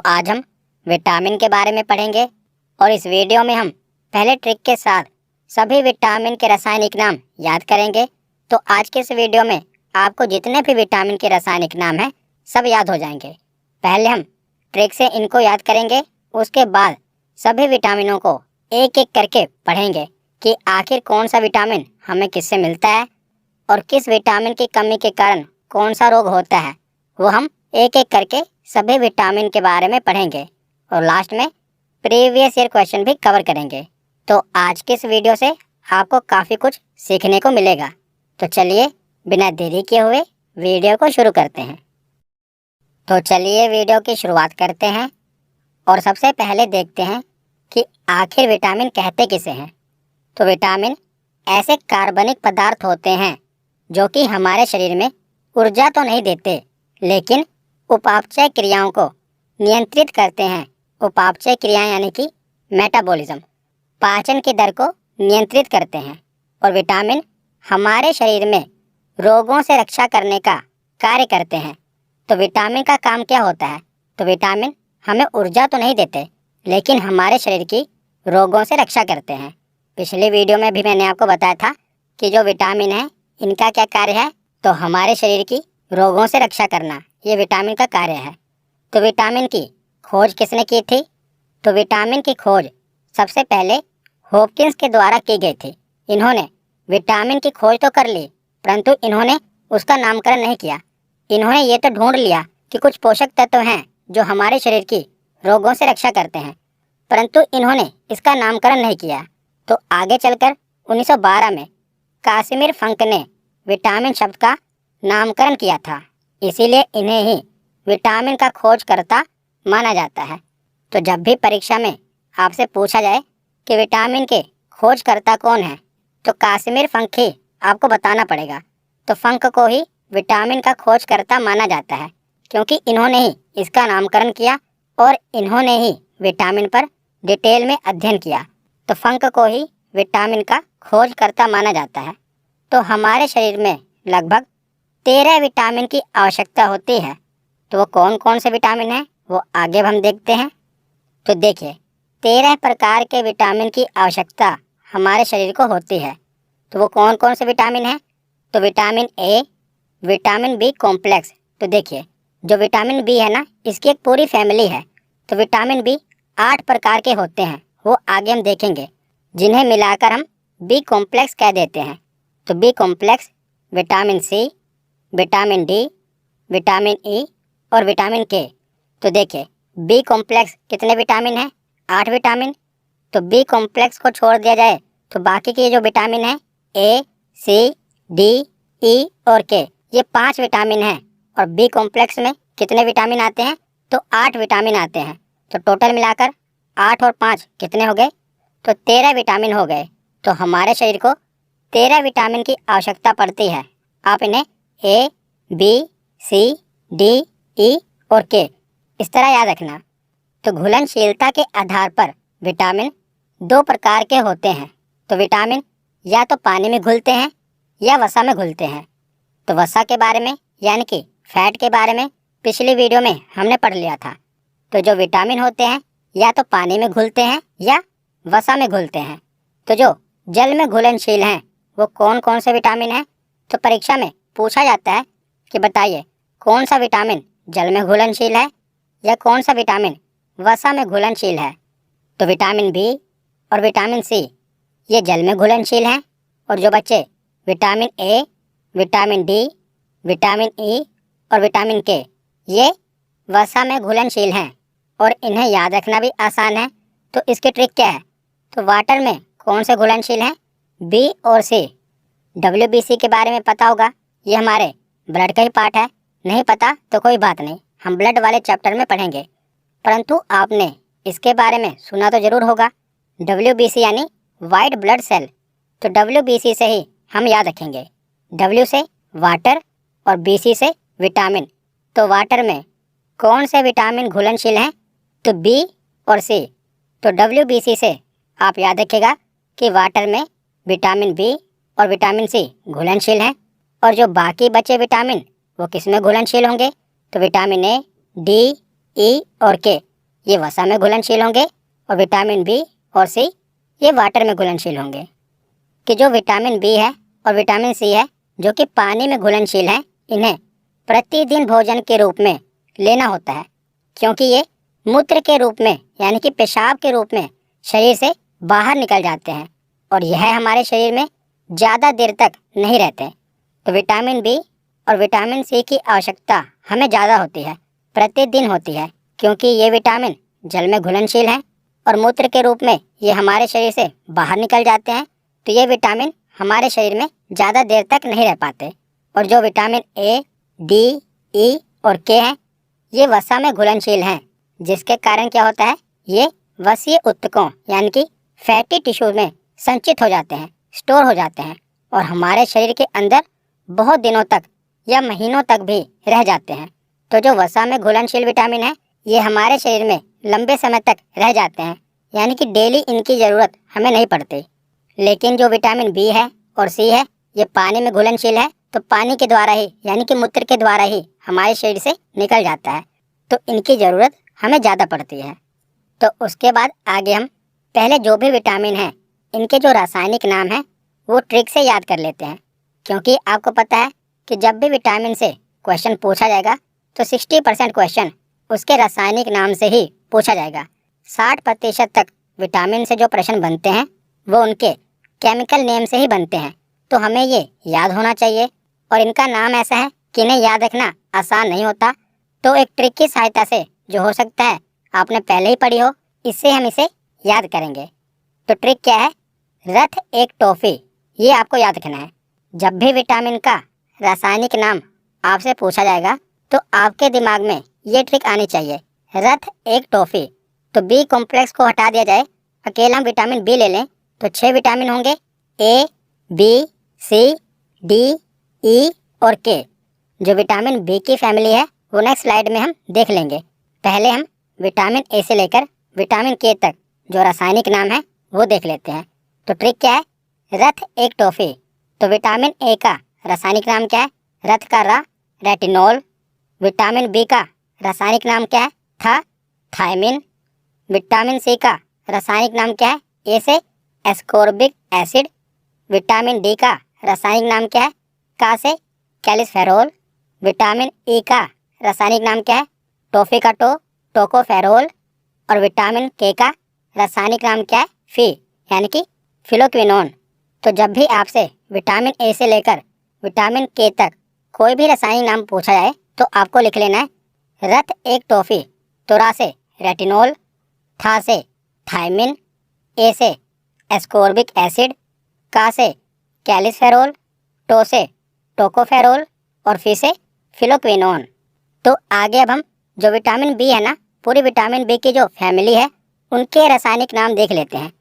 आज हम विटामिन के बारे में पढ़ेंगे और इस वीडियो में हम पहले ट्रिक के साथ सभी विटामिन के रासायनिक नाम याद करेंगे। तो आज के इस वीडियो में आपको जितने भी विटामिन के रासायनिक नाम हैं सब याद हो जाएंगे। पहले हम ट्रिक से इनको याद करेंगे, उसके बाद सभी विटामिनों को एक एक करके पढ़ेंगे कि आखिर कौन सा विटामिन हमें किससे मिलता है और किस विटामिन की कमी के कारण कौन सा रोग होता है। वो हम एक एक करके सभी विटामिन के बारे में पढ़ेंगे और लास्ट में प्रीवियस ईयर क्वेश्चन भी कवर करेंगे। तो आज के इस वीडियो से आपको काफ़ी कुछ सीखने को मिलेगा। तो चलिए बिना देरी किए हुए वीडियो को शुरू करते हैं। तो चलिए वीडियो की शुरुआत करते हैं और सबसे पहले देखते हैं कि आखिर विटामिन कहते किसे हैं। तो विटामिन ऐसे कार्बनिक पदार्थ होते हैं जो कि हमारे शरीर में ऊर्जा तो नहीं देते, लेकिन उपापचय क्रियाओं को नियंत्रित करते हैं। उपापचय क्रियाएं यानी कि मेटाबॉलिज्म, पाचन की दर को नियंत्रित करते हैं। और विटामिन हमारे शरीर में रोगों से रक्षा करने का कार्य करते हैं। तो विटामिन का काम क्या होता है? तो विटामिन हमें ऊर्जा तो नहीं देते, लेकिन हमारे शरीर की रोगों से रक्षा करते हैं। पिछले वीडियो में भी मैंने आपको बताया था कि जो विटामिन है इनका क्या कार्य है। तो हमारे शरीर की रोगों से रक्षा करना ये विटामिन का कार्य है। तो विटामिन की खोज किसने की थी? तो विटामिन की खोज सबसे पहले हॉपकिंस के द्वारा की गई थी। इन्होंने विटामिन की खोज तो कर ली, परंतु इन्होंने उसका नामकरण नहीं किया। इन्होंने ये तो ढूंढ लिया कि कुछ पोषक तत्व हैं जो हमारे शरीर की रोगों से रक्षा करते हैं, परंतु इन्होंने इसका नामकरण नहीं किया। तो आगे चलकर 1912 में कासिमिर फंक ने विटामिन शब्द का नामकरण किया था, इसीलिए इन्हें ही विटामिन का खोजकर्ता माना जाता है। तो जब भी परीक्षा में आपसे पूछा जाए कि विटामिन के खोजकर्ता कौन है, तो कासिमिर फंक ही आपको बताना पड़ेगा। तो फंक को ही विटामिन का खोजकर्ता माना जाता है, क्योंकि इन्होंने ही इसका नामकरण किया और इन्होंने ही विटामिन पर डिटेल में अध्ययन किया। तो फंक को ही विटामिन का खोजकर्ता माना जाता है। तो हमारे शरीर में लगभग 13 विटामिन की आवश्यकता होती है। तो वो कौन कौन से विटामिन हैं वो आगे हम देखते हैं। तो देखिए, 13 प्रकार के विटामिन की आवश्यकता हमारे शरीर को होती है। तो वो कौन कौन से विटामिन हैं? तो vitamin A, vitamin B complex. तो देखिए, जो विटामिन बी है ना, इसकी एक पूरी फैमिली है। तो विटामिन बी 8 प्रकार के होते हैं, वो आगे हम देखेंगे, जिन्हें मिलाकर हम बी कॉम्प्लेक्स कह देते हैं। तो B complex vitamin C, vitamin D, vitamin E और विटामिन के। तो देखिए, बी कॉम्प्लेक्स कितने विटामिन हैं? 8 विटामिन। तो बी कॉम्प्लेक्स को छोड़ दिया जाए तो बाकी के जो विटामिन हैं ए, सी, डी, ई और के, ये 5 विटामिन हैं। और बी कॉम्प्लेक्स में कितने विटामिन आते हैं? तो 8 विटामिन आते हैं। तो टोटल मिलाकर 8 और 5 कितने हो गए? तो 13 विटामिन हो गए। तो हमारे शरीर को 13 विटामिन की आवश्यकता पड़ती है। आप इन्हें ए, बी, सी, डी, ई और के इस तरह याद रखना। तो घुलनशीलता के आधार पर विटामिन 2 प्रकार के होते हैं। तो विटामिन या तो पानी में घुलते हैं या वसा में घुलते हैं। तो वसा के बारे में यानी कि फैट के बारे में पिछली वीडियो में हमने पढ़ लिया था। तो जो विटामिन होते हैं या तो पानी में घुलते हैं या वसा में घुलते हैं। तो जो जल में घुलनशील हैं वो कौन कौन से विटामिन हैं? तो परीक्षा में पूछा जाता है कि बताइए कौन सा विटामिन जल में घुलनशील है या कौन सा विटामिन वसा में घुलनशील है। तो विटामिन बी और विटामिन सी ये जल में घुलनशील हैं, और जो बच्चे vitamin A, vitamin D, vitamin E और विटामिन के ये वसा में घुलनशील हैं और इन्हें याद रखना भी आसान है। तो इसकी ट्रिक क्या है? तो वाटर में कौन से घुलनशील हैं? बी और सी। WBC के बारे में पता होगा, ये हमारे ब्लड का ही पार्ट है। नहीं पता तो कोई बात नहीं, हम ब्लड वाले चैप्टर में पढ़ेंगे, परंतु आपने इसके बारे में सुना तो ज़रूर होगा। WBC यानी वाइट ब्लड सेल। तो WBC से ही हम याद रखेंगे। W से वाटर और BC से विटामिन। तो वाटर में कौन से विटामिन घुलनशील हैं? तो B और C। तो WBC से आप याद रखिएगा कि वाटर में विटामिन B और विटामिन C घुलनशील हैं, और जो बाकी बचे विटामिन वो किस में घुलनशील होंगे? तो विटामिन ए, डी, ई और के ये वसा में घुलनशील होंगे और विटामिन बी और सी ये वाटर में घुलनशील होंगे। कि जो विटामिन बी है और विटामिन सी है जो कि पानी में घुलनशील हैं, इन्हें प्रतिदिन भोजन के रूप में लेना होता है, क्योंकि ये मूत्र के रूप में यानी कि पेशाब के रूप में शरीर से बाहर निकल जाते हैं और यह हमारे शरीर में ज़्यादा देर तक नहीं रहते। तो विटामिन बी और विटामिन सी की आवश्यकता हमें ज़्यादा होती है, प्रतिदिन होती है, क्योंकि ये विटामिन जल में घुलनशील हैं और मूत्र के रूप में ये हमारे शरीर से बाहर निकल जाते हैं। तो ये विटामिन हमारे शरीर में ज़्यादा देर तक नहीं रह पाते। और जो विटामिन ए, डी, ई और के हैं, ये वसा में घुलनशील हैं, जिसके कारण क्या होता है, ये वसीय ऊतकों यानी कि फैटी टिश्यू में संचित हो जाते हैं, स्टोर हो जाते हैं और हमारे शरीर के अंदर बहुत दिनों तक या महीनों तक भी रह जाते हैं। तो जो वसा में घुलनशील विटामिन है, ये हमारे शरीर में लंबे समय तक रह जाते हैं, यानी कि डेली इनकी ज़रूरत हमें नहीं पड़ती। लेकिन जो विटामिन बी है और सी है, ये पानी में घुलनशील है, तो पानी के द्वारा ही यानी कि मूत्र के द्वारा ही हमारे शरीर से निकल जाता है, तो इनकी ज़रूरत हमें ज़्यादा पड़ती है। तो उसके बाद आगे हम पहले जो भी विटामिन हैं, इनके जो रासायनिक नाम हैं वो ट्रिक से याद कर लेते हैं, क्योंकि आपको पता है कि जब भी विटामिन से क्वेश्चन पूछा जाएगा तो 60% क्वेश्चन उसके रासायनिक नाम से ही पूछा जाएगा। 60% तक विटामिन से जो प्रश्न बनते हैं वो उनके केमिकल नेम से ही बनते हैं। तो हमें ये याद होना चाहिए और इनका नाम ऐसा है कि इन्हें याद रखना आसान नहीं होता। तो एक ट्रिक की सहायता से, जो हो सकता है आपने पहले ही पढ़ी हो, इससे हम इसे याद करेंगे। तो ट्रिक क्या है, रथ एक टॉफ़ी, ये आपको याद रखना है। जब भी विटामिन का रासायनिक नाम आपसे पूछा जाएगा तो आपके दिमाग में ये ट्रिक आनी चाहिए, रथ एक टॉफ़ी। तो बी कॉम्प्लेक्स को हटा दिया जाए, अकेला हम विटामिन बी ले लें तो 6 विटामिन होंगे, ए, बी, सी, डी, ई और के। जो विटामिन बी की फैमिली है वो नेक्स्ट स्लाइड में हम देख लेंगे। पहले हम विटामिन ए से लेकर विटामिन के तक जो रासायनिक नाम है वो देख लेते हैं। तो ट्रिक क्या है, रथ एक टॉफ़ी। तो विटामिन ए का रासायनिक नाम क्या है, रथ का रा, रेटिनॉल। विटामिन बी का रासायनिक नाम क्या है, था, थायमिन। विटामिन सी का रासायनिक नाम क्या है, ए से एस्कोर्बिक एसिड। विटामिन डी का रासायनिक नाम क्या है, का से कैल्सिफेरॉल। विटामिन ई का रासायनिक नाम क्या है, टॉफ़ी का टो, टोकोफेरॉल। और विटामिन के का रासायनिक नाम क्या है, फी यानी कि फिलोक्विनोन। तो जब भी आपसे विटामिन ए से लेकर विटामिन के तक कोई भी रासायनिक नाम पूछा जाए तो आपको लिख लेना है, रथ एक टॉफ़ी। तो रा से रेटिनॉल, था से थायमिन, ए से एस्कोर्बिक एसिड, का से कैल्सिफेरॉल, टो से टोकोफेरॉल और फी से फिलोक्विनोन। तो आगे अब हम जो विटामिन बी है ना, पूरी विटामिन बी की जो फैमिली है उनके रासायनिक नाम देख लेते हैं।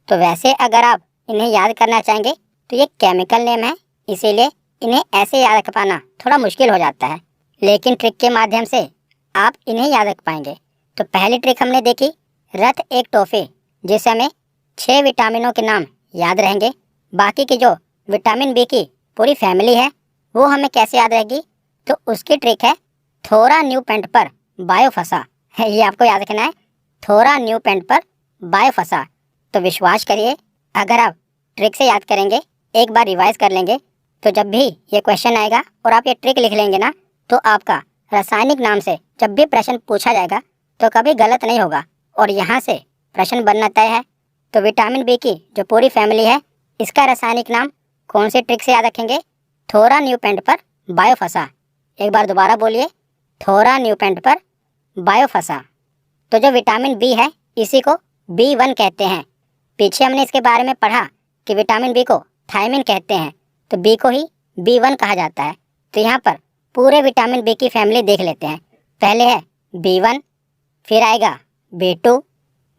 तो वैसे अगर आप इन्हें याद करना चाहेंगे तो ये केमिकल नेम है, इसीलिए इन्हें ऐसे याद रख पाना थोड़ा मुश्किल हो जाता है, लेकिन ट्रिक के माध्यम से आप इन्हें याद रख पाएंगे। तो पहली ट्रिक हमने देखी, रथ एक टॉफ़ी, जिससे हमें 6 विटामिनों के नाम याद रहेंगे। बाकी की जो विटामिन बी की पूरी फैमिली है वो हमें कैसे याद रहेगी, तो उसकी ट्रिक है थोरा न्यू पेंट पर बायोफसा है, ये आपको याद रखना है, थोरा न्यू पेंट पर बायोफसा। तो विश्वास करिए, अगर आप ट्रिक से याद करेंगे, एक बार रिवाइज कर लेंगे, तो जब भी ये क्वेश्चन आएगा और आप ये ट्रिक लिख लेंगे ना, तो आपका रासायनिक नाम से जब भी प्रश्न पूछा जाएगा तो कभी गलत नहीं होगा और यहाँ से प्रश्न बनना तय है। तो विटामिन बी की जो पूरी फैमिली है, इसका रासायनिक नाम कौन सी ट्रिक से याद रखेंगे, थोरा न्यू पेंट पर बायोफसा। एक बार दोबारा बोलिए, थोरा न्यू पेंट पर बायोफसा। तो जो विटामिन बी है इसी को B1 कहते हैं। पीछे हमने इसके बारे में पढ़ा कि विटामिन बी को थायमिन कहते हैं, तो बी को ही B1 कहा जाता है। तो यहाँ पर पूरे विटामिन बी की फैमिली देख लेते हैं। पहले है B1, फिर आएगा B2,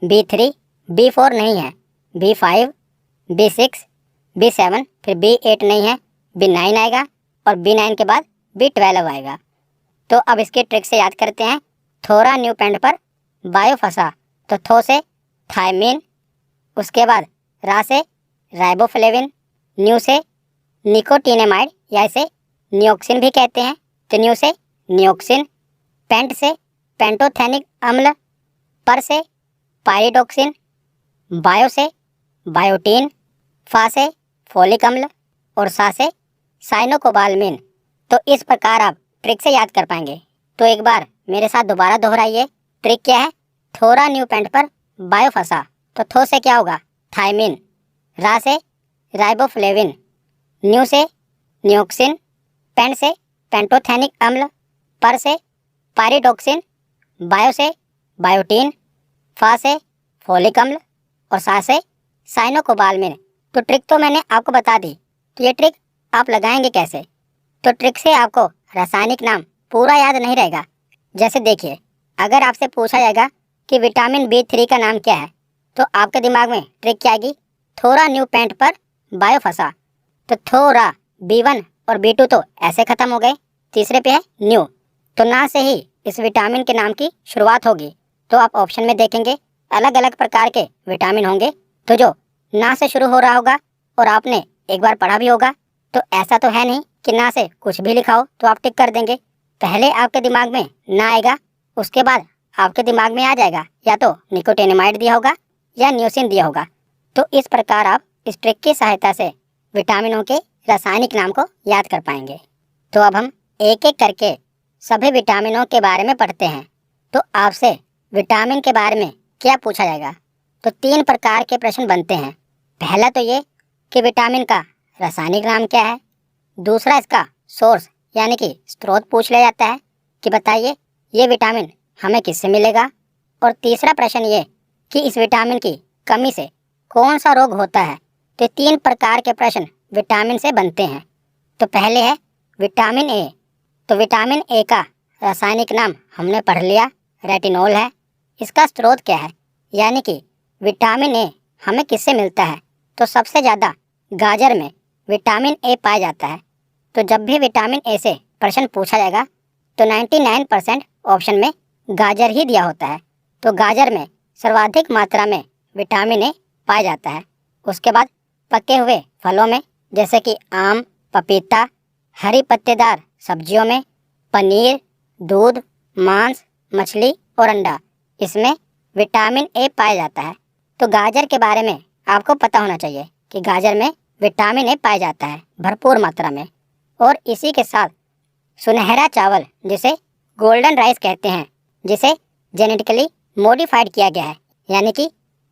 B3, B4 नहीं है, B5, B6, B7, फिर B8 नहीं है, B9 आएगा और B9 के बाद B12 आएगा। तो अब इसके ट्रिक से याद करते हैं, थोरा न्यू पेंट पर बायोफसा। तो थो से थायमिन, उसके बाद रा से राइबोफ्लेविन, न्यू से निकोटिनेमाइड या इसे नियोक्सिन भी कहते हैं, तो न्यू से नियोक्सिन। पेंट से पेंटोथेनिक अम्ल, पर से पायरिडोक्सिन, बायो से बायोटीन, फा से फोलिक अम्ल और सा से साइनोकोबालमिन। तो इस प्रकार आप ट्रिक से याद कर पाएंगे। तो एक बार मेरे साथ दोबारा दोहराइए। ट्रिक क्या है? थोरा न्यू पेंट पर बायो फंसा, तो थो से क्या होगा? थायमिन, रा से राइबोफ्लेविन, न्यू से न्यूक्सिन, पेंट से पेंटोथेनिक अम्ल, पर से पायरिडोक्सिन, बायो से बायोटीन, फा से फोलिक अम्ल और सा से साइनोकोबालमिन। तो ट्रिक तो मैंने आपको बता दी, तो ये ट्रिक आप लगाएंगे कैसे? तो ट्रिक से आपको रासायनिक नाम पूरा याद नहीं रहेगा। जैसे देखिए, अगर आपसे पूछा जाएगा कि विटामिन B3 का नाम क्या है, तो आपके दिमाग में ट्रिक क्या आएगी? थोरा न्यू पेंट पर बायो फंसा। तो थोरा B1 और B2 तो ऐसे खत्म हो गए, तीसरे पे है न्यू, तो ना से ही इस विटामिन के नाम की शुरुआत होगी। तो आप ऑप्शन में देखेंगे अलग अलग प्रकार के विटामिन होंगे, तो जो ना से शुरू हो रहा होगा और आपने एक बार पढ़ा भी होगा, तो ऐसा तो है नहीं कि ना से कुछ भी लिखा हो तो आप टिक कर देंगे। पहले आपके दिमाग में ना आएगा, उसके बाद आपके दिमाग में आ जाएगा या तो निकोटिनामाइड दिया होगा या न्यूसिन दिया होगा। तो इस प्रकार आप इस ट्रिक की सहायता से विटामिनों के रासायनिक नाम को याद कर पाएंगे। तो अब हम एक एक करके सभी विटामिनों के बारे में पढ़ते हैं। तो आपसे विटामिन के बारे में क्या पूछा जाएगा? तो 3 प्रकार के प्रश्न बनते हैं। पहला तो ये कि विटामिन का रासायनिक नाम क्या है। दूसरा इसका सोर्स यानी कि स्रोत पूछ लिया जाता है कि बताइए ये विटामिन हमें किससे मिलेगा। और तीसरा प्रश्न ये कि इस विटामिन की कमी से कौन सा रोग होता है। तो 3 प्रकार के प्रश्न विटामिन से बनते हैं। तो पहले है विटामिन ए। तो विटामिन ए का रासायनिक नाम हमने पढ़ लिया, रेटिनॉल है। इसका स्रोत क्या है, यानी कि विटामिन ए हमें किससे मिलता है? तो सबसे ज़्यादा गाजर में विटामिन ए पाया जाता है। तो जब भी विटामिन ए से प्रश्न पूछा जाएगा तो 99% ऑप्शन में गाजर ही दिया होता है। तो गाजर में सर्वाधिक मात्रा में विटामिन ए पाया जाता है। उसके बाद पके हुए फलों में जैसे कि आम, पपीता, हरी पत्तेदार सब्जियों में, पनीर, दूध, मांस, मछली और अंडा, इसमें विटामिन ए पाया जाता है। तो गाजर के बारे में आपको पता होना चाहिए कि गाजर में विटामिन ए पाया जाता है भरपूर मात्रा में। और इसी के साथ सुनहरा चावल, जिसे गोल्डन राइस कहते हैं, जिसे जेनेटिकली मॉडिफाइड किया गया है, यानी कि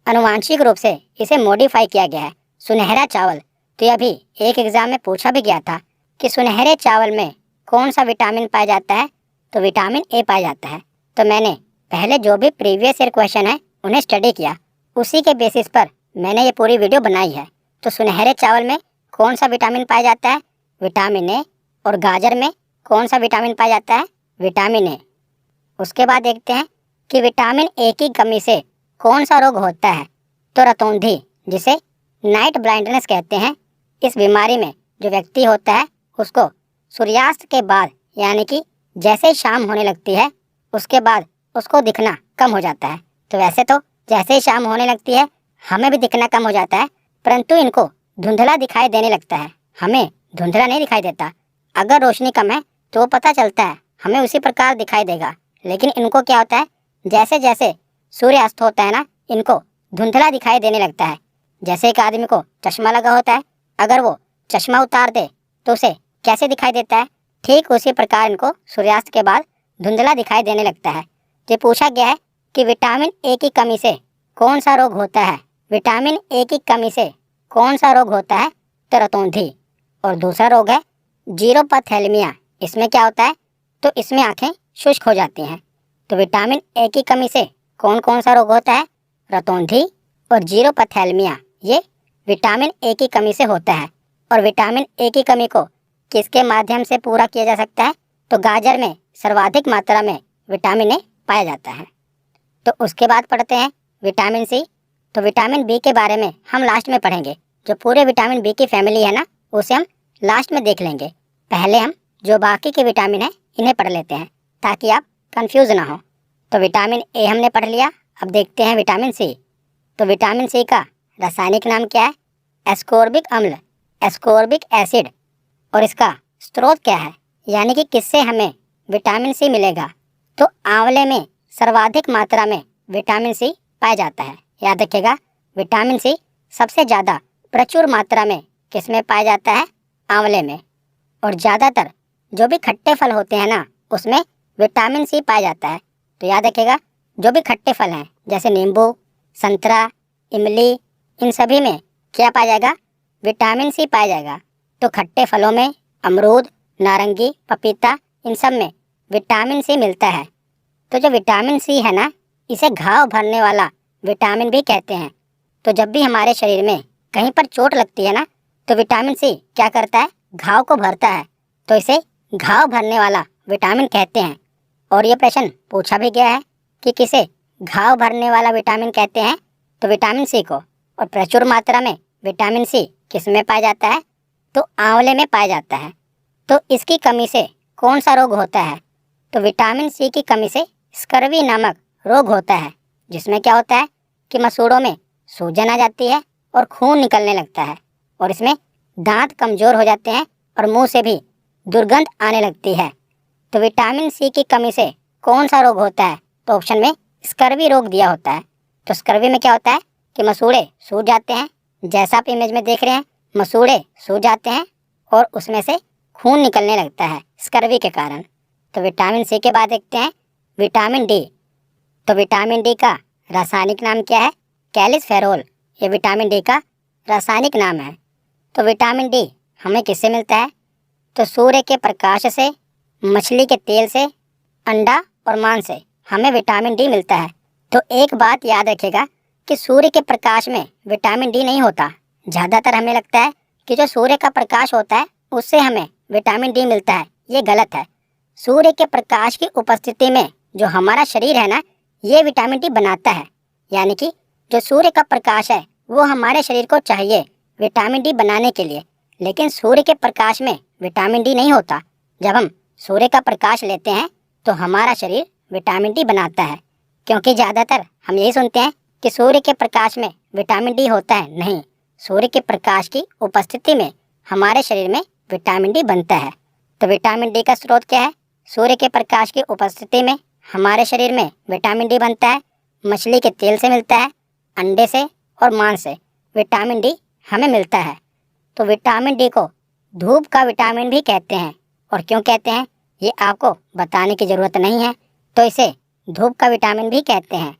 अनुवांशिक रूप से इसे मॉडिफाई किया गया है, सुनहरा चावल। तो यह भी एक एग्जाम में पूछा भी गया था कि सुनहरे चावल में कौन सा विटामिन पाया जाता है। तो विटामिन ए पाया जाता है। तो मैंने पहले जो भी प्रीवियस ईयर क्वेश्चन है उन्हें स्टडी किया, उसी के बेसिस पर मैंने ये पूरी वीडियो बनाई है। तो सुनहरे चावल में कौन सा विटामिन पाया जाता है? Vitamin A. और गाजर में कौन सा विटामिन पाया जाता है? Vitamin A. उसके बाद देखते हैं कि विटामिन ए की कमी से कौन सा रोग होता है। तो रतौंधी, जिसे नाइट ब्लाइंडनेस कहते हैं, इस बीमारी में जो व्यक्ति होता है उसको सूर्यास्त के बाद, यानी कि जैसे ही शाम होने लगती है उसके बाद उसको दिखना कम हो जाता है। तो वैसे तो जैसे ही शाम होने लगती है हमें भी दिखना कम हो जाता है, परंतु इनको धुंधला दिखाई देने लगता है। हमें धुंधला नहीं दिखाई देता। अगर रोशनी कम है तो वो पता चलता है, हमें उसी प्रकार दिखाई देगा। लेकिन इनको क्या होता है, जैसे जैसे सूर्यास्त होता है ना, इनको धुंधला दिखाई देने लगता है। जैसे एक आदमी को चश्मा लगा होता है, अगर वो चश्मा उतार दे तो उसे कैसे दिखाई देता है, ठीक उसी प्रकार इनको सूर्यास्त के बाद धुंधला दिखाई देने लगता है। ये पूछा गया है कि विटामिन ए की कमी से कौन सा रोग होता है। विटामिन ए की कमी से कौन सा रोग होता है? तो रतौंधी। और दूसरा रोग है जीरोपैथेलमिया। इसमें क्या होता है? तो इसमें आंखें शुष्क हो जाती हैं। तो विटामिन ए की कमी से कौन कौन सा रोग होता है? रतौंधी और जीरोपैथेलमिया, ये विटामिन ए की कमी से होता है। और विटामिन ए की कमी को किसके माध्यम से पूरा किया जा सकता है? तो गाजर में सर्वाधिक मात्रा में विटामिन ए पाया जाता है। तो उसके बाद पढ़ते हैं विटामिन सी। तो विटामिन बी के बारे में हम लास्ट में पढ़ेंगे। जो पूरे विटामिन बी की फैमिली है ना, उसे हम लास्ट में देख लेंगे। पहले हम जो बाकी के विटामिन हैं इन्हें पढ़ लेते हैं ताकि आप कंफ्यूज ना हो। तो विटामिन ए हमने पढ़ लिया, अब देखते हैं विटामिन सी। तो विटामिन सी का रासायनिक नाम क्या है? एस्कोर्बिक अम्ल, एस्कोर्बिक एसिड। और इसका स्रोत क्या है, यानी कि किससे हमें विटामिन सी मिलेगा? तो आंवले में सर्वाधिक मात्रा में विटामिन सी पाया जाता है। याद रखिएगा, विटामिन सी सबसे ज़्यादा प्रचुर मात्रा में किस में पाया जाता है? आंवले में। और ज़्यादातर जो भी खट्टे फल होते हैं ना, उसमें विटामिन सी पाया जाता है। तो याद रखिएगा, जो भी खट्टे फल हैं जैसे नींबू, संतरा, इमली, इन सभी में क्या पाया जाएगा? विटामिन सी पाया जाएगा। तो खट्टे फलों में अमरूद, नारंगी, पपीता, इन सब में विटामिन सी मिलता है। तो जो विटामिन सी है ना, इसे घाव भरने वाला विटामिन भी कहते हैं। तो जब भी हमारे शरीर में कहीं पर चोट लगती है ना, तो विटामिन सी क्या करता है? घाव को भरता है। तो इसे घाव भरने वाला विटामिन कहते हैं। और ये प्रश्न पूछा भी गया है कि किसे घाव भरने वाला विटामिन कहते हैं? तो विटामिन सी को। और प्रचुर मात्रा में विटामिन सी किस में पाया जाता है? तो आंवले में पाया जाता है। तो इसकी कमी से कौन सा रोग होता है? तो विटामिन सी की कमी से स्कर्वी नामक रोग होता है, जिसमें क्या होता है कि मसूड़ों में सूजन आ जाती है और खून निकलने लगता है। और इसमें दांत कमज़ोर हो जाते हैं और मुंह से भी दुर्गंध आने लगती है। तो विटामिन सी की कमी से कौन सा रोग होता है? तो ऑप्शन में स्कर्वी रोग दिया होता है। तो स्कर्वी में क्या होता है कि मसूड़े सूज जाते हैं, जैसा आप इमेज में देख रहे हैं, मसूड़े सूज जाते हैं और उसमें से खून निकलने लगता है स्कर्वी के कारण। तो विटामिन सी के बाद देखते हैं विटामिन डी। तो विटामिन डी का रासायनिक नाम क्या है? कैल्सिफेरॉल। ये विटामिन डी का रासायनिक नाम है। तो विटामिन डी हमें किससे मिलता है? तो सूर्य के प्रकाश से, मछली के तेल से, अंडा और मांस से हमें विटामिन डी मिलता है। तो एक बात याद रखिएगा कि सूर्य के प्रकाश में विटामिन डी नहीं होता। ज़्यादातर हमें लगता है कि जो सूर्य का प्रकाश होता है उससे हमें विटामिन डी मिलता है। ये गलत है। सूर्य के प्रकाश की उपस्थिति में जो हमारा शरीर है ना, ये विटामिन डी बनाता है। यानी कि जो सूर्य का प्रकाश है वो हमारे शरीर को चाहिए विटामिन डी बनाने के लिए। लेकिन सूर्य के प्रकाश में विटामिन डी नहीं होता। जब हम सूर्य का प्रकाश लेते हैं तो हमारा शरीर विटामिन डी बनाता है। क्योंकि ज़्यादातर हम यही सुनते हैं कि सूर्य के प्रकाश में विटामिन डी होता है। नहीं, सूर्य के प्रकाश की उपस्थिति में हमारे शरीर में विटामिन डी बनता है। तो विटामिन डी का स्रोत क्या है? सूर्य के प्रकाश की उपस्थिति में हमारे शरीर में विटामिन डी बनता है। मछली के तेल से मिलता है, अंडे से और मांस से विटामिन डी हमें मिलता है। तो विटामिन डी को धूप का विटामिन भी कहते हैं। और क्यों कहते हैं ये आपको बताने की ज़रूरत नहीं है। तो इसे धूप का विटामिन भी कहते हैं।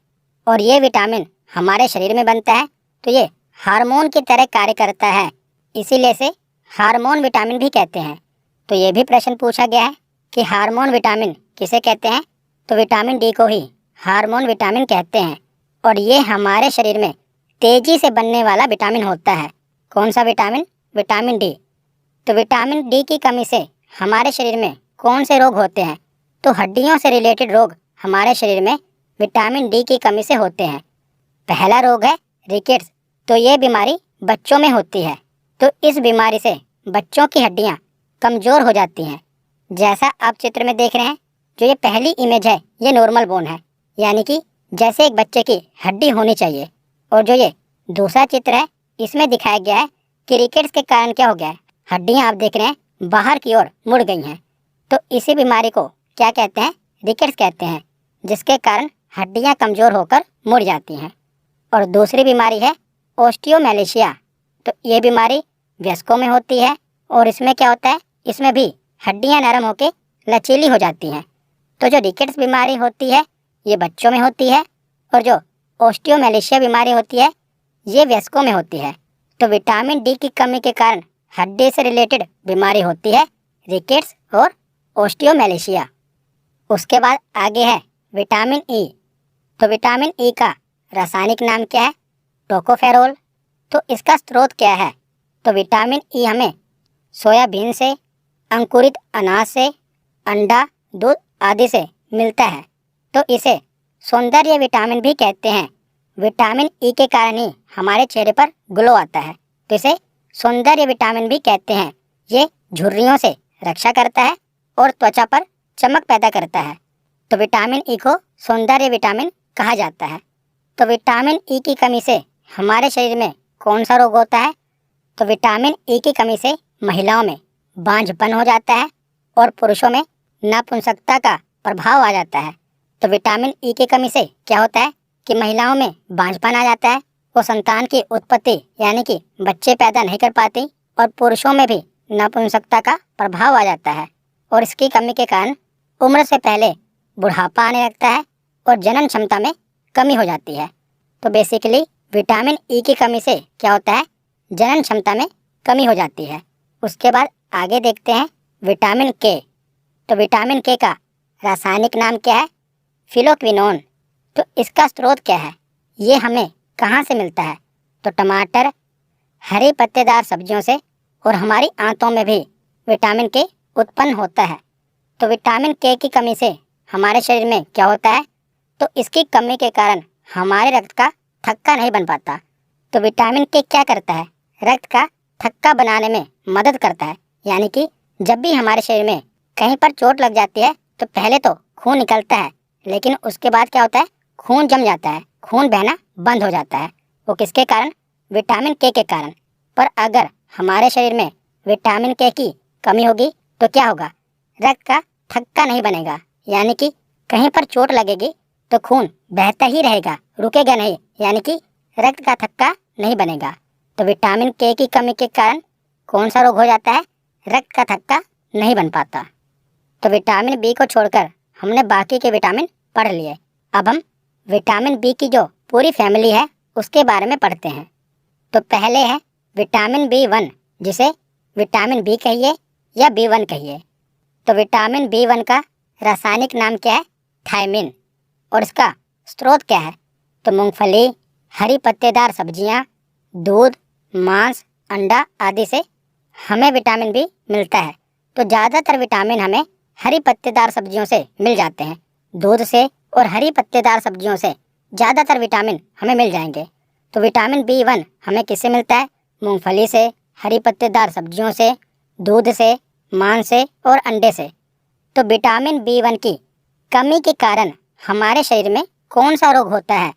और ये विटामिन हमारे शरीर में बनता है तो ये हार्मोन की तरह कार्य करता है, इसीलिए इसे हार्मोन विटामिन भी कहते हैं। तो ये भी प्रश्न पूछा गया है कि हार्मोन विटामिन किसे कहते हैं? तो विटामिन डी को ही हार्मोन विटामिन कहते हैं। और ये हमारे शरीर में तेजी से बनने वाला विटामिन होता है। कौन सा विटामिन? Vitamin D. तो विटामिन डी की कमी से हमारे शरीर में कौन से रोग होते हैं? तो हड्डियों से रिलेटेड रोग हमारे शरीर में विटामिन डी की कमी से होते हैं। पहला रोग है रिकेट्स। तो ये बीमारी बच्चों में होती है। तो इस बीमारी से बच्चों की हड्डियाँ कमज़ोर हो जाती हैं। जैसा आप चित्र में देख रहे हैं, जो ये पहली इमेज है ये नॉर्मल बोन है, यानी कि जैसे एक बच्चे की हड्डी होनी चाहिए। और जो ये दूसरा चित्र है इसमें दिखाया गया है कि रिकेट्स के कारण क्या हो गया है, हड्डियाँ आप देख रहे हैं बाहर की ओर मुड़ गई हैं। तो इसी बीमारी को क्या कहते हैं? रिकेट्स कहते हैं, जिसके कारण हड्डियाँ कमज़ोर होकर मुड़ जाती हैं। और दूसरी बीमारी है ओस्टियोमैलेशिया। तो ये बीमारी वयस्कों में होती है और इसमें क्या होता है, इसमें भी हड्डियाँ नरम होकर लचीली हो जाती हैं। तो जो रिकेट्स बीमारी होती है ये बच्चों में होती है और जो ओस्टियोमैलेशिया बीमारी होती है ये वयस्कों में होती है। तो विटामिन डी की कमी के कारण हड्डी से रिलेटेड बीमारी होती है रिकेट्स और ओस्टियोमैलेशिया। उसके बाद आगे है विटामिन ई। तो विटामिन ई का रासायनिक नाम क्या है? टोकोफेरोल। तो इसका स्रोत क्या है? तो विटामिन ई हमें सोयाबीन से, अंकुरित अनाज से, अंडा, दूध आदि से मिलता है। तो इसे सौंदर्य विटामिन भी कहते हैं। विटामिन ई के कारण ही हमारे चेहरे पर ग्लो आता है, तो इसे सौंदर्य विटामिन भी कहते हैं। ये झुर्रियों से रक्षा करता है और त्वचा पर चमक पैदा करता है। तो विटामिन ई को सौंदर्य विटामिन कहा जाता है। तो विटामिन ई की कमी से हमारे शरीर में कौन सा रोग होता है? तो विटामिन ई की कमी से महिलाओं में बांझपन हो जाता है और पुरुषों में नपुंसकता का प्रभाव आ जाता है। तो विटामिन ई की कमी से क्या होता है कि महिलाओं में बांझपन आ जाता है, वो संतान की उत्पत्ति यानी कि बच्चे पैदा नहीं कर पाती, और पुरुषों में भी नपुंसकता का प्रभाव आ जाता है। और इसकी कमी के कारण उम्र से पहले बुढ़ापा आने लगता है और जनन क्षमता में कमी हो जाती है। तो बेसिकली विटामिन ई की कमी से क्या होता है, जनन क्षमता में कमी हो जाती है। उसके बाद आगे देखते हैं विटामिन के। तो विटामिन के का रासायनिक नाम क्या है, फिलोक्विनोन। तो इसका स्रोत क्या है, ये हमें कहाँ से मिलता है, तो टमाटर, हरी पत्तेदार सब्जियों से, और हमारी आंतों में भी विटामिन के उत्पन्न होता है। तो विटामिन के की कमी से हमारे शरीर में क्या होता है, तो इसकी कमी के कारण हमारे रक्त का थक्का नहीं बन पाता। तो विटामिन के क्या करता है, रक्त का थक्का बनाने में मदद करता है। यानी कि जब भी हमारे शरीर में कहीं पर चोट लग जाती है तो पहले तो खून निकलता है, लेकिन उसके बाद क्या होता है, खून जम जाता है, खून बहना बंद हो जाता है। वो किसके कारण, विटामिन के कारण। पर अगर हमारे शरीर में विटामिन के की कमी होगी तो क्या होगा, रक्त का थक्का नहीं बनेगा। यानी कि कहीं पर चोट लगेगी तो खून बहता ही रहेगा, रुकेगा नहीं, यानी कि रक्त का थक्का नहीं बनेगा। तो विटामिन के की कमी के कारण कौन सा रोग हो जाता है, रक्त का थक्का नहीं बन पाता। तो विटामिन बी को छोड़कर हमने बाकी के विटामिन पढ़ लिए। अब हम विटामिन बी की जो पूरी फैमिली है उसके बारे में पढ़ते हैं। तो पहले है विटामिन बी1, जिसे विटामिन बी कहिए या बी1 कहिए। तो विटामिन बी1 का रासायनिक नाम क्या है, थायमिन। और इसका स्रोत क्या है, तो मूंगफली, हरी पत्तेदार सब्जियां, दूध, मांस, अंडा आदि से हमें विटामिन बी मिलता है। तो ज़्यादातर विटामिन हमें हरी पत्तेदार सब्जियों से मिल जाते हैं। दूध से और हरी पत्तेदार सब्जियों से ज़्यादातर विटामिन हमें मिल जाएंगे। तो विटामिन बी1 हमें किससे मिलता है, मूंगफली से, हरी पत्तेदार सब्जियों से, दूध से, मांस से और अंडे से। तो विटामिन बी1 की कमी के कारण हमारे शरीर में कौन सा रोग होता है,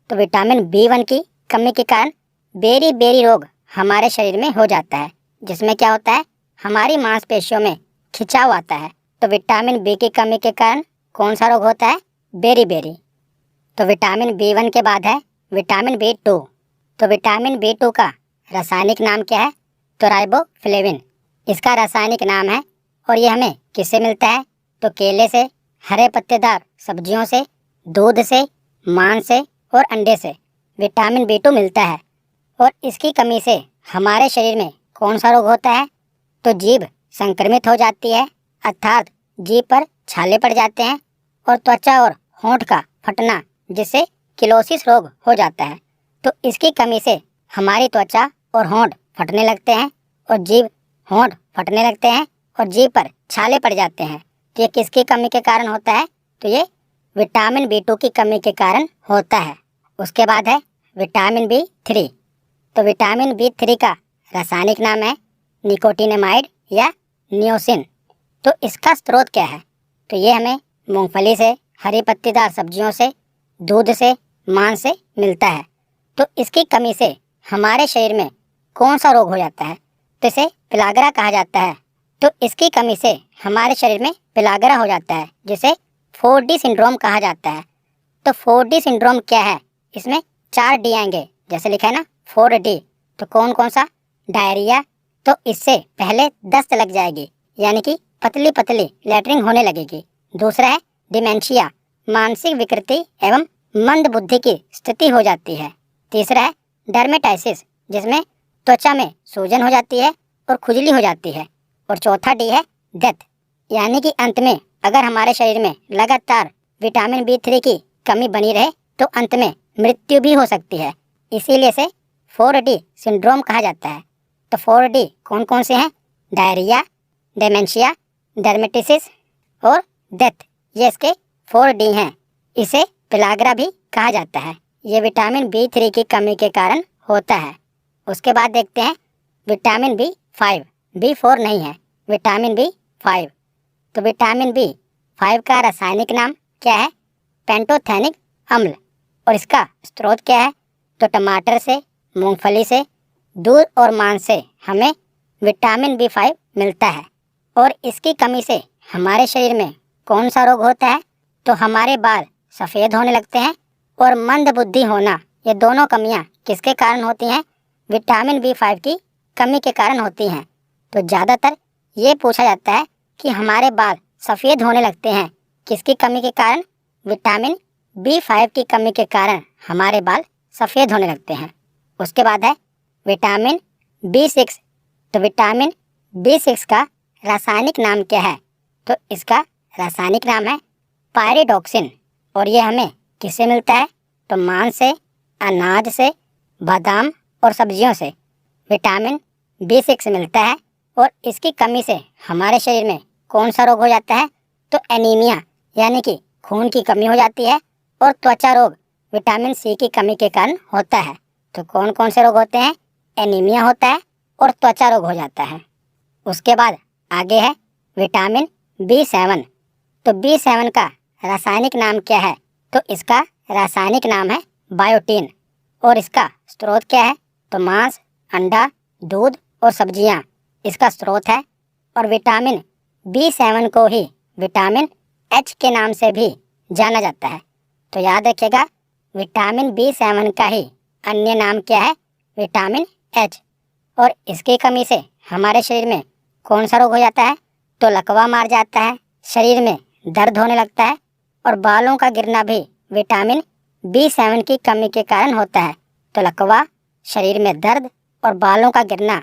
तो विटामिन बी1 की कमी के कारण बेरी रोग हमारे शरीर में हो जाता है, जिसमें क्या होता है, हमारी मांसपेशियों में खिंचाव आता है। तो विटामिन बी की कमी के कारण कौन सा रोग होता है, बेरी। तो विटामिन बी1 के बाद है विटामिन बी2। तो विटामिन बी2 का रासायनिक नाम क्या है, तो राइबोफ्लेविन इसका रासायनिक नाम है। और ये हमें किससे मिलता है, तो केले से, हरे पत्तेदार सब्जियों से, दूध से, मांस से और अंडे से विटामिन बी2 मिलता है। और इसकी कमी से हमारे शरीर में कौन सा रोग होता है, तो जीभ संक्रमित हो जाती है, अर्थात जीभ पर छाले पड़ जाते हैं, और त्वचा और होंठ का फटना, जिससे किलोसिस रोग हो जाता है। तो इसकी कमी से हमारी त्वचा और होंठ फटने लगते हैं, और जीभ, होंठ फटने लगते हैं और जीभ पर छाले पड़ जाते हैं। तो ये किसकी कमी के कारण होता है, तो ये विटामिन बी2 की कमी के कारण होता है। उसके बाद है विटामिन बी3। तो विटामिन बी3 का रासायनिक नाम है निकोटिनेमाइड या नियोसिन। तो इसका स्रोत क्या है, तो ये हमें मूंगफली से, हरी पत्तेदार सब्जियों से, दूध से, मांस से मिलता है। तो इसकी कमी से हमारे शरीर में कौन सा रोग हो जाता है, तो इसे पिलागरा कहा जाता है। तो इसकी कमी से हमारे शरीर में पिलागरा हो जाता है, जिसे 4D सिंड्रोम कहा जाता है। तो 4D सिंड्रोम क्या है, इसमें 4D आएंगे, जैसे लिखा है ना 4D। तो कौन कौन सा, डायरिया, तो इससे पहले दस्त लग जाएगी, यानी कि पतली पतली लैटरिंग होने लगेगी। दूसरा है डिमेंशिया, मानसिक विकृति एवं मंद बुद्धि की स्थिति हो जाती है। तीसरा है डर्मेटाइसिस, जिसमें त्वचा में सूजन हो जाती है और खुजली हो जाती है। और चौथा डी है डेथ, यानी कि अंत में अगर हमारे शरीर में लगातार विटामिन बी3 की कमी बनी रहे तो अंत में मृत्यु भी हो सकती है। इसीलिए इसे 4D सिंड्रोम कहा जाता है। तो 4D कौन कौन से हैं, डायरिया, डेमेंशिया, डर्मेटिसिस और डेथ, ये इसके 4D हैं। इसे पिलागरा भी कहा जाता है। ये विटामिन बी3 की कमी के कारण होता है। उसके बाद देखते हैं विटामिन बी5, बी4 नहीं है, विटामिन बी5। तो विटामिन बी5 का रासायनिक नाम क्या है, पेंटोथेनिक अम्ल। और इसका स्रोत क्या है, तो टमाटर से, मूंगफली से, दूध और मांस से हमें विटामिन बी5 मिलता है। और इसकी कमी से हमारे शरीर में कौन सा रोग होता है, तो हमारे बाल सफ़ेद होने लगते हैं और मंद बुद्धि होना, ये दोनों कमियां किसके कारण होती हैं? विटामिन B5 की कमी के कारण होती हैं। तो ज़्यादातर ये पूछा जाता है कि हमारे बाल सफ़ेद होने लगते हैं किसकी कमी के कारण? विटामिन B5 की कमी के कारण हमारे बाल सफ़ेद होने लगते हैं। उसके बाद है विटामिन B6। तो विटामिन B6 का रासायनिक नाम क्या है? तो इसका रासायनिक नाम है पायरिडॉक्सिन। और ये हमें किससे मिलता है? तो मांस से, अनाज से, बादाम और सब्जियों से विटामिन B6 मिलता है। और इसकी कमी से हमारे शरीर में कौन सा रोग हो जाता है? तो एनीमिया, यानी कि खून की कमी हो जाती है। और त्वचा रोग विटामिन C की कमी के कारण होता है। तो कौन कौन से रोग होते हैं? एनीमिया होता है और त्वचा रोग हो जाता है। उसके बाद आगे है विटामिन B7। तो B7 का रासायनिक नाम क्या है? तो इसका रासायनिक नाम है बायोटीन। और इसका स्रोत क्या है? तो मांस, अंडा, दूध और सब्जियां इसका स्रोत है। और विटामिन B7 को ही विटामिन H के नाम से भी जाना जाता है। तो याद रखिएगा, विटामिन B7 का ही अन्य नाम क्या है? Vitamin H। और इसकी कमी से हमारे शरीर में कौन सा रोग हो जाता है? तो लकवा मार जाता है, शरीर में दर्द होने लगता है और बालों का गिरना भी विटामिन B7 की कमी के कारण होता है। तो लकवा, शरीर में दर्द और बालों का गिरना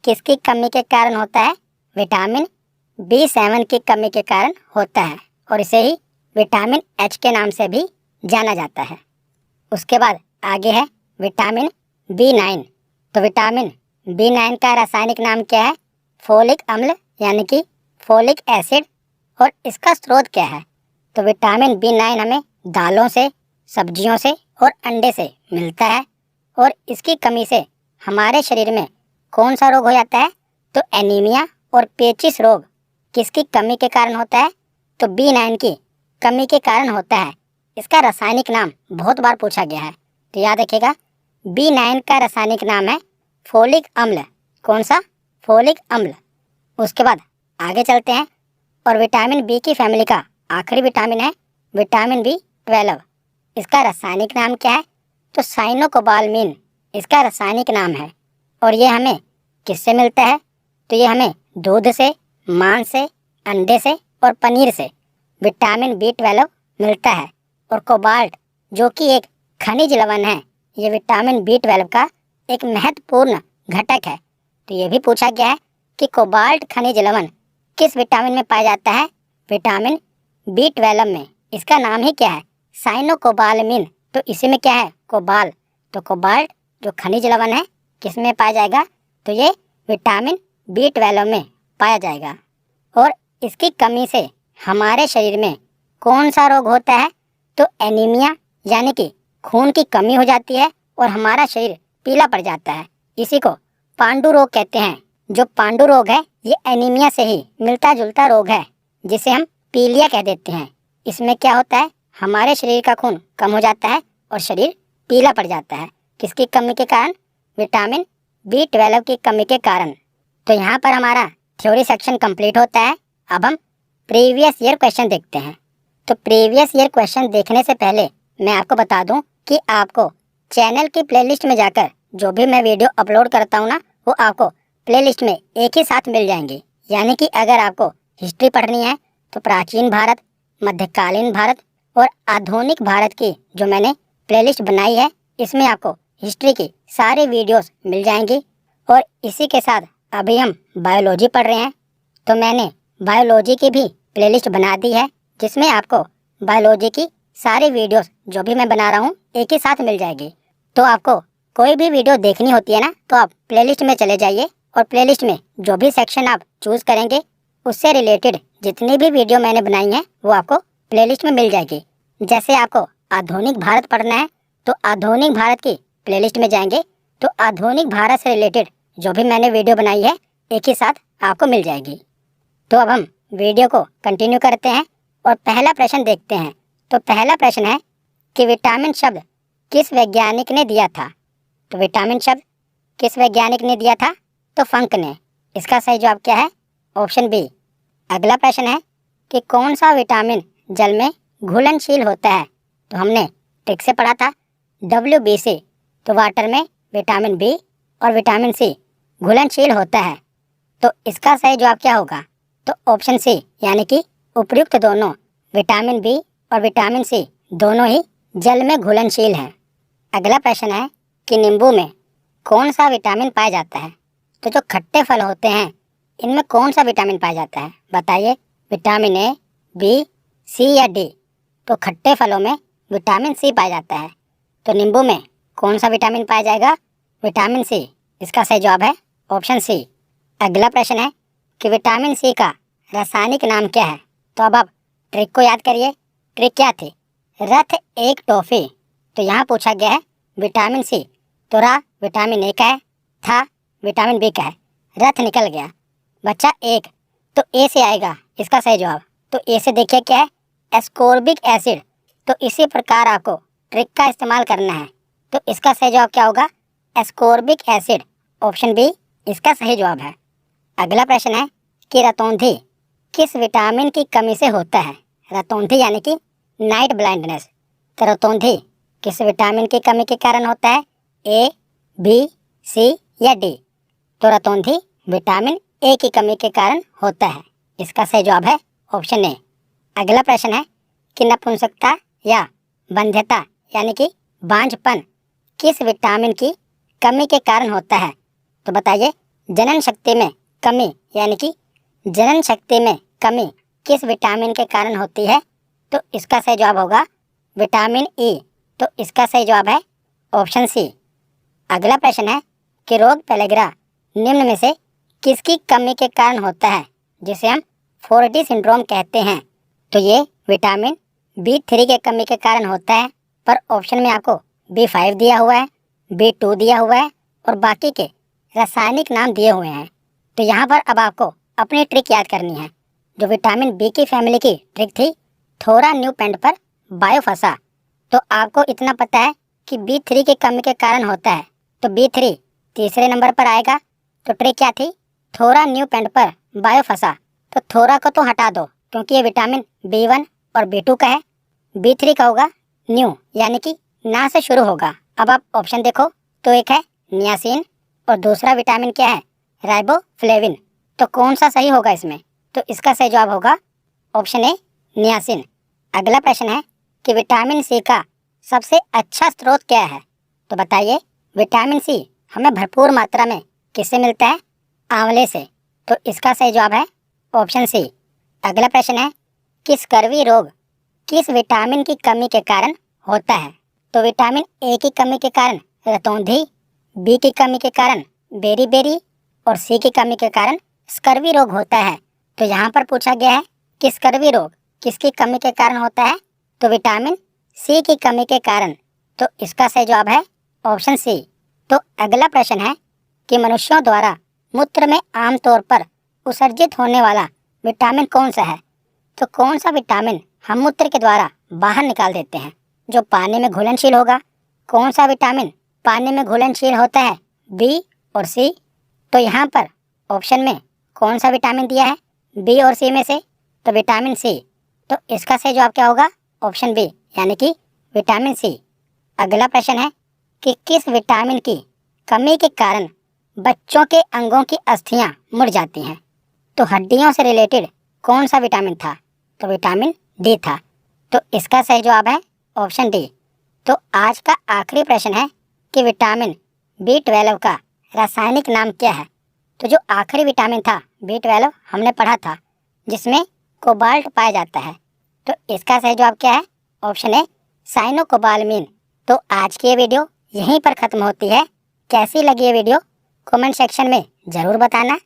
किसकी कमी के कारण होता है? विटामिन B7 की कमी के कारण होता है। और इसे ही विटामिन H के नाम से भी जाना जाता है। उसके बाद आगे है विटामिन B9। तो विटामिन B9 का रासायनिक नाम क्या है? फोलिक अम्ल, यानी कि फोलिक एसिड। और इसका स्रोत क्या है? तो विटामिन B9 हमें दालों से, सब्जियों से और अंडे से मिलता है। और इसकी कमी से हमारे शरीर में कौन सा रोग हो जाता है? तो एनीमिया और पेचिश रोग किसकी कमी के कारण होता है? तो B9 की कमी के कारण होता है। इसका रासायनिक नाम बहुत बार पूछा गया है, तो याद रखिएगा, B9 का रासायनिक नाम है फोलिक अम्ल। कौन सा? फोलिक अम्ल। उसके बाद आगे चलते हैं और विटामिन B की फैमिली का आखिरी विटामिन है विटामिन B12। इसका रासायनिक नाम क्या है? तो साइनोकोबालमिन इसका रासायनिक नाम है। और ये हमें किससे मिलता है? तो ये हमें दूध से, मांस से, अंडे से और पनीर से विटामिन B12 मिलता है। और कोबाल्ट, जो कि एक खनिज लवण है, ये विटामिन B12 का एक महत्वपूर्ण घटक है। तो ये भी पूछा गया है कि कोबाल्ट खनिज लवण किस विटामिन में पाया जाता है? विटामिन B12 में। इसका नाम ही क्या है? साइनोकोबालमिन। तो इसी में क्या है? कोबाल। तो कोबाल्ट जो खनिज लवण है किस में पाया जाएगा? तो ये विटामिन B12 में पाया जाएगा। और इसकी कमी से हमारे शरीर में कौन सा रोग होता है? तो एनीमिया, यानी कि खून की कमी हो जाती है और हमारा शरीर पीला पड़ जाता है। इसी को पांडु रोग कहते हैं। जो पांडु रोग है ये एनीमिया से ही मिलता जुलता रोग है, जिसे हम पीलिया कह देते हैं। इसमें क्या होता है? हमारे शरीर का खून कम हो जाता है और शरीर पीला पड़ जाता है। किसकी कमी के कारण? विटामिन B12 की कमी के कारण। तो यहाँ पर हमारा थ्योरी सेक्शन कंप्लीट होता है। अब हम प्रीवियस ईयर क्वेश्चन देखते हैं। तो प्रीवियस ईयर क्वेश्चन देखने से पहले मैं आपको बता दूं कि आपको चैनल की प्लेलिस्ट में जाकर जो भी मैं वीडियो अपलोड करता हूँ ना, वो आपको प्लेलिस्ट में एक ही साथ मिल जाएंगे। यानी कि अगर आपको हिस्ट्री पढ़नी है तो प्राचीन भारत, मध्यकालीन भारत और आधुनिक भारत की जो मैंने प्लेलिस्ट बनाई है, इसमें आपको हिस्ट्री की सारी वीडियोस मिल जाएंगी। और इसी के साथ अभी हम बायोलॉजी पढ़ रहे हैं, तो मैंने बायोलॉजी की भी प्लेलिस्ट बना दी है, जिसमें आपको बायोलॉजी की सारी वीडियोस जो भी मैं बना रहा हूँ एक ही साथ मिल जाएगी। तो आपको कोई भी वीडियो देखनी होती है ना, तो आप प्लेलिस्ट में चले जाइए और प्लेलिस्ट में जो भी सेक्शन आप चूज़ करेंगे उससे रिलेटेड जितनी भी वीडियो मैंने बनाई हैं वो आपको प्लेलिस्ट में मिल जाएगी। जैसे आपको आधुनिक भारत पढ़ना है तो आधुनिक भारत की प्लेलिस्ट में जाएंगे तो आधुनिक भारत से रिलेटेड जो भी मैंने वीडियो बनाई है एक ही साथ आपको मिल जाएगी। तो अब हम वीडियो को कंटिन्यू करते हैं और पहला प्रश्न देखते हैं। तो पहला प्रश्न है कि विटामिन शब्द किस वैज्ञानिक ने दिया था? तो विटामिन शब्द किस वैज्ञानिक ने दिया था? तो फंक ने। इसका सही जवाब क्या है? Option B. अगला प्रश्न है कि कौन सा विटामिन जल में घुलनशील होता है? तो हमने ट्रिक से पढ़ा था WBC, तो वाटर में विटामिन बी और विटामिन सी घुलनशील होता है। तो इसका सही जवाब क्या होगा? तो ऑप्शन सी, यानी कि उपयुक्त दोनों विटामिन बी और विटामिन सी दोनों ही जल में घुलनशील हैं। अगला प्रश्न है कि नींबू में कौन सा विटामिन पाया जाता है? तो जो खट्टे फल होते हैं इनमें कौन सा विटामिन पाया जाता है? बताइए, विटामिन ए, बी, सी या डी? तो खट्टे फलों में विटामिन सी पाया जाता है। तो नींबू में कौन सा विटामिन पाया जाएगा? Vitamin C. इसका सही जवाब है ऑप्शन सी। अगला प्रश्न है कि विटामिन सी का रासायनिक नाम क्या है? तो अब आप ट्रिक को याद करिए। ट्रिक क्या थी? रथ एक टॉफी। तो यहाँ पूछा गया है विटामिन सी, तो रा विटामिन ए का है, था विटामिन बी का है, रथ निकल गया, बच्चा एक, तो ए से आएगा इसका सही जवाब। तो ए से देखिए क्या है? Ascorbic acid. तो इसी प्रकार आपको ट्रिक का इस्तेमाल करना है। तो इसका सही जवाब क्या होगा? एस्कोर्बिक एसिड, ऑप्शन बी इसका सही जवाब है। अगला प्रश्न है कि रतौंधी किस विटामिन की कमी से होता है? रतौंधी यानी कि नाइट ब्लाइंडनेस। तो रतौंधी किस विटामिन की कमी के कारण होता है? ए, बी, सी या डी? तो रतौंधी विटामिन ए की कमी के कारण होता है। इसका सही जवाब है ऑप्शन ए। अगला प्रश्न है कि नपुंसकता या बंध्यता यानी कि बांझपन किस विटामिन की कमी के कारण होता है? तो बताइए, जनन शक्ति में कमी यानी कि जनन शक्ति में कमी किस विटामिन के कारण होती है? तो इसका सही जवाब होगा विटामिन ई। तो इसका सही जवाब है ऑप्शन सी। अगला प्रश्न है कि रोग पेलेग्रा निम्न में से किसकी कमी के कारण होता है, जिसे हम 4D सिंड्रोम कहते हैं? तो ये विटामिन B3 के कमी के कारण होता है, पर ऑप्शन में आपको B5 दिया हुआ है, B2 दिया हुआ है और बाकी के रासायनिक नाम दिए हुए हैं। तो यहाँ पर अब आपको अपनी ट्रिक याद करनी है। जो विटामिन बी की फैमिली की ट्रिक थी, थोड़ा न्यू पेंट पर बायोफसा। तो आपको इतना पता है कि B3 की कमी के कारण होता है, तो B3 तीसरे नंबर पर आएगा। तो ट्रिक क्या थी? थोड़ा न्यू पेंट पर बायोफसा। तो थोड़ा को तो हटा दो क्योंकि ये विटामिन B1 और B2 का है। B3 का होगा न्यू, यानी कि ना से शुरू होगा। अब आप ऑप्शन देखो, तो एक है नियासिन और दूसरा विटामिन क्या है? राइबोफ्लेविन। तो कौन सा सही होगा इसमें? तो इसका सही जवाब होगा ऑप्शन ए, नियासिन। अगला प्रश्न है कि विटामिन सी का सबसे अच्छा स्रोत क्या है? तो बताइए, विटामिन सी हमें भरपूर मात्रा में किससे मिलता है? आंवले से। तो इसका सही जवाब है ऑप्शन सी। अगला प्रश्न है कि स्कर्वी रोग किस विटामिन की कमी के कारण होता है? तो विटामिन ए की कमी के कारण रतौंधी, बी की कमी के कारण बेरीबेरी और सी की कमी के कारण स्कर्वी रोग होता है। तो यहाँ पर पूछा गया है कि स्कर्वी रोग किसकी कमी के कारण होता है? तो विटामिन सी की कमी के कारण। तो इसका सही जवाब है ऑप्शन सी। तो अगला प्रश्न है कि मनुष्यों द्वारा मूत्र में आमतौर पर उत्सर्जित होने वाला विटामिन कौन सा है? तो कौन सा विटामिन हम मूत्र के द्वारा बाहर निकाल देते हैं जो पानी में घुलनशील होगा? कौन सा विटामिन पानी में घुलनशील होता है? बी और सी? तो यहाँ पर ऑप्शन में कौन सा विटामिन दिया है बी और सी में से? तो विटामिन सी। तो इसका सही जवाब क्या होगा? ऑप्शन बी, यानी कि विटामिन सी। अगला प्रश्न है कि किस विटामिन की कमी के कारण बच्चों के अंगों की अस्थियां मुड़ जाती हैं? तो हड्डियों से रिलेटेड कौन सा विटामिन था? तो विटामिन डी था। तो इसका सही जवाब है ऑप्शन डी। तो आज का आखिरी प्रश्न है कि विटामिन B12 का रासायनिक नाम क्या है? तो जो आखिरी विटामिन था B12 हमने पढ़ा था, जिसमें कोबाल्ट पाया जाता है। तो इसका सही जवाब क्या है? Option A, cyanocobalamin. तो आज की ये वीडियो यहीं पर ख़त्म होती है। कैसी लगी ये वीडियो कमेंट सेक्शन में ज़रूर बताना।